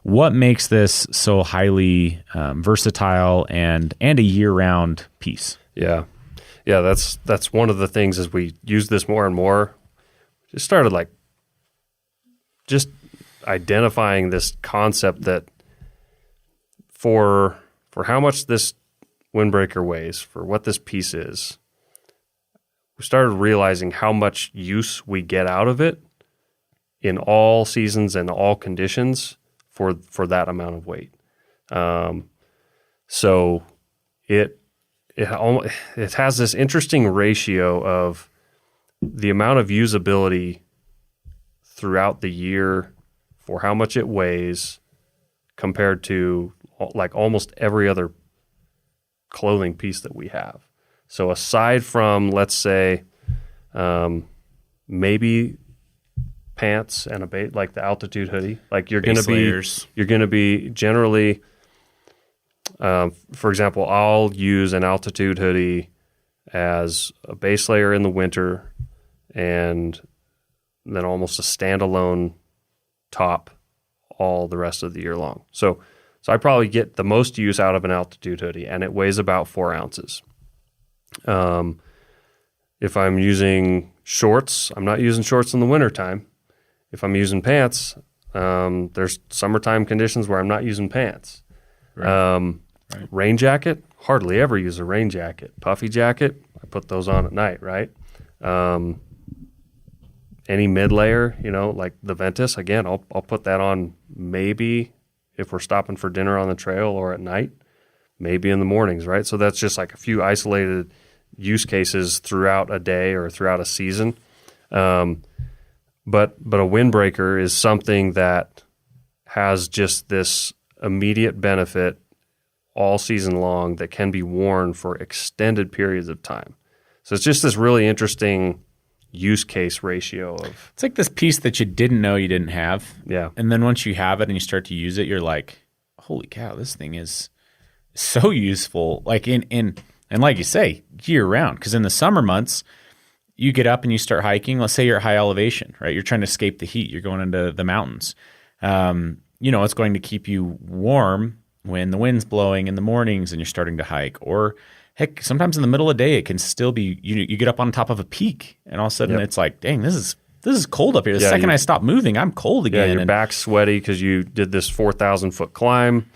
What makes this so highly versatile and a year-round piece? Yeah. That's one of the things as we use this more and more. Just started like just identifying this concept that for how much this Windbreaker weighs, for what this piece is, we started realizing how much use we get out of it in all seasons and all conditions for that amount of weight. So it has this interesting ratio of the amount of usability throughout the year for how much it weighs compared to like almost every other clothing piece that we have. So aside from, let's say, maybe pants and like the altitude hoodie, like you're going to be generally, for example, I'll use an altitude hoodie as a base layer in the winter and then almost a standalone top all the rest of the year long. So I probably get the most use out of an altitude hoodie, and it weighs about 4 ounces. If I'm using shorts, I'm not using shorts in the wintertime. If I'm using pants, there's summertime conditions where I'm not using pants. Right. Rain jacket, hardly ever use a rain jacket. Puffy jacket, I put those on at night, right? Any mid layer, like the Ventus, again, I'll put that on maybe if we're stopping for dinner on the trail or at night, maybe in the mornings, right? So that's just like a few isolated use cases throughout a day or throughout a season. But a windbreaker is something that has just this immediate benefit all season long that can be worn for extended periods of time. So it's just this really interesting use case ratio of... It's like this piece that you didn't know you didn't have. Yeah. And then once you have it and you start to use it, you're like, holy cow, this thing is so useful. Like and like you say, year round. Because in the summer months, you get up and you start hiking. Let's say you're at high elevation, right? You're trying to escape the heat. You're going into the mountains. It's going to keep you warm when the wind's blowing in the mornings and you're starting to hike. Or heck, sometimes in the middle of the day, it can still be, you get up on top of a peak and all of a sudden It's like, dang, this is cold up here. The second I stop moving, I'm cold again. Yeah, your back's sweaty because you did this 4,000 foot climb.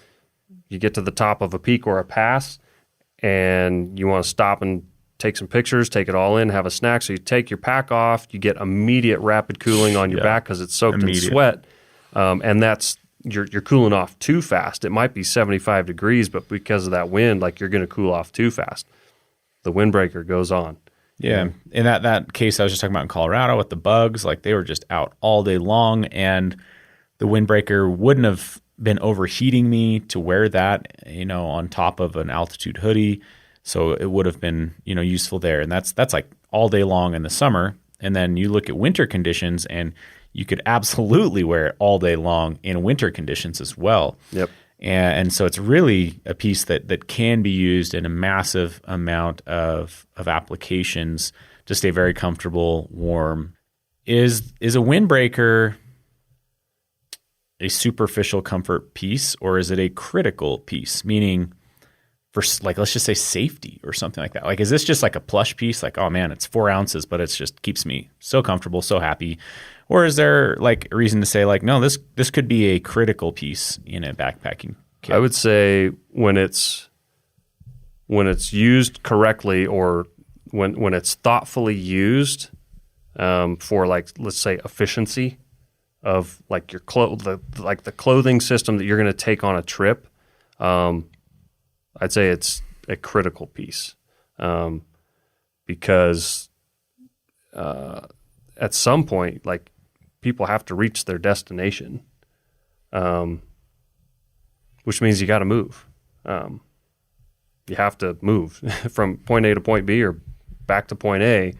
You get to the top of a peak or a pass and you want to stop and take some pictures, take it all in, have a snack. So you take your pack off, you get immediate rapid cooling on your back because it's soaked in sweat. And that's, you're cooling off too fast. It might be 75 degrees, but because of that wind, like you're going to cool off too fast. The windbreaker goes on. Yeah. In that case I was just talking about in Colorado with the bugs, like they were just out all day long and the windbreaker wouldn't have been overheating me to wear that, on top of an altitude hoodie. So it would have been, useful there. And that's like all day long in the summer. And then you look at winter conditions and you could absolutely wear it all day long in winter conditions as well. Yep. And so it's really a piece that can be used in a massive amount of applications to stay very comfortable, warm. Is a windbreaker a superficial comfort piece or is it a critical piece? Meaning for like, let's just say safety or something like that. Like, is this just like a plush piece? Like, oh man, it's 4 ounces, but it's just keeps me so comfortable, so happy. Or is there like a reason to say like, no, this could be a critical piece in a backpacking kit? I would say when it's used correctly or when it's thoughtfully used for like, let's say efficiency of like the clothing system that you're going to take on a trip, I'd say it's a critical piece because at some point, like people have to reach their destination, which means you got to move. You have to move from point A to point B or back to point A.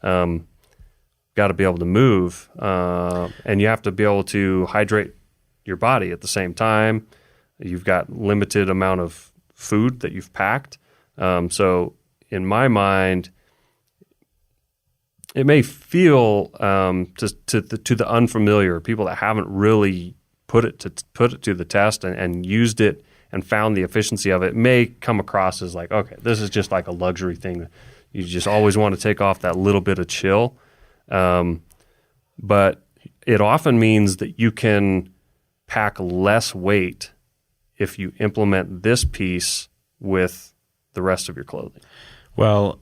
Got to be able to move, and you have to be able to hydrate your body at the same time. You've got limited amount of food that you've packed. So in my mind, it may feel to the unfamiliar, people that haven't really put it to the test and used it and found the efficiency of it, may come across as like, okay, this is just like a luxury thing. You just always want to take off that little bit of chill. But it often means that you can pack less weight if you implement this piece with the rest of your clothing. Well,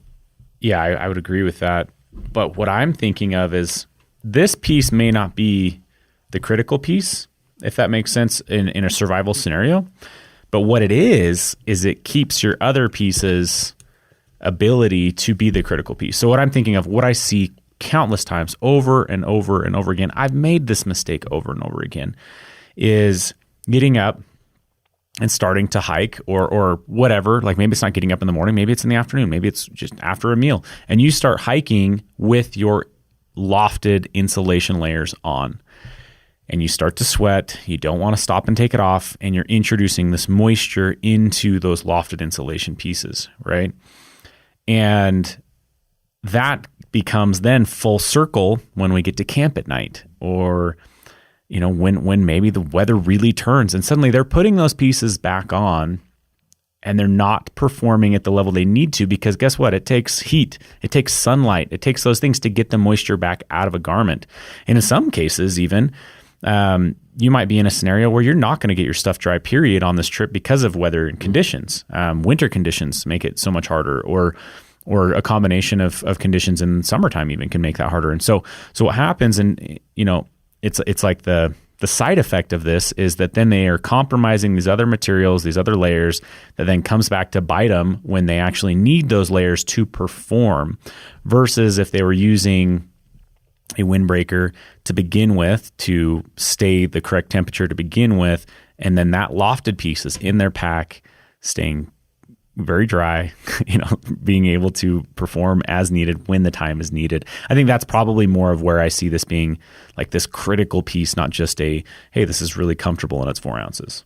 yeah, I would agree with that. But what I'm thinking of is this piece may not be the critical piece, if that makes sense, in a survival scenario. But what it is it keeps your other pieces' ability to be the critical piece. So what I'm thinking of, what I see countless times over and over and over again, I've made this mistake over and over again, is getting up and starting to hike or whatever. Like maybe it's not getting up in the morning, maybe it's in the afternoon, maybe it's just after a meal. And you start hiking with your lofted insulation layers on. And you start to sweat, you don't want to stop and take it off, and you're introducing this moisture into those lofted insulation pieces, right? And that becomes then full circle when we get to camp at night, or when maybe the weather really turns and suddenly they're putting those pieces back on and they're not performing at the level they need to, because guess what? It takes heat, it takes sunlight, it takes those things to get the moisture back out of a garment. And in some cases even, you might be in a scenario where you're not going to get your stuff dry, period, on this trip because of weather and conditions. Winter conditions make it so much harder, or a combination of conditions in summertime even can make that harder. And so what happens, and it's like the side effect of this is that then they are compromising these other materials, these other layers, that then comes back to bite them when they actually need those layers to perform, versus if they were using a windbreaker to begin with to stay the correct temperature to begin with, and then that lofted piece is in their pack staying very dry, being able to perform as needed when the time is needed. I think that's probably more of where I see this being like this critical piece, not just hey, this is really comfortable and it's 4 ounces.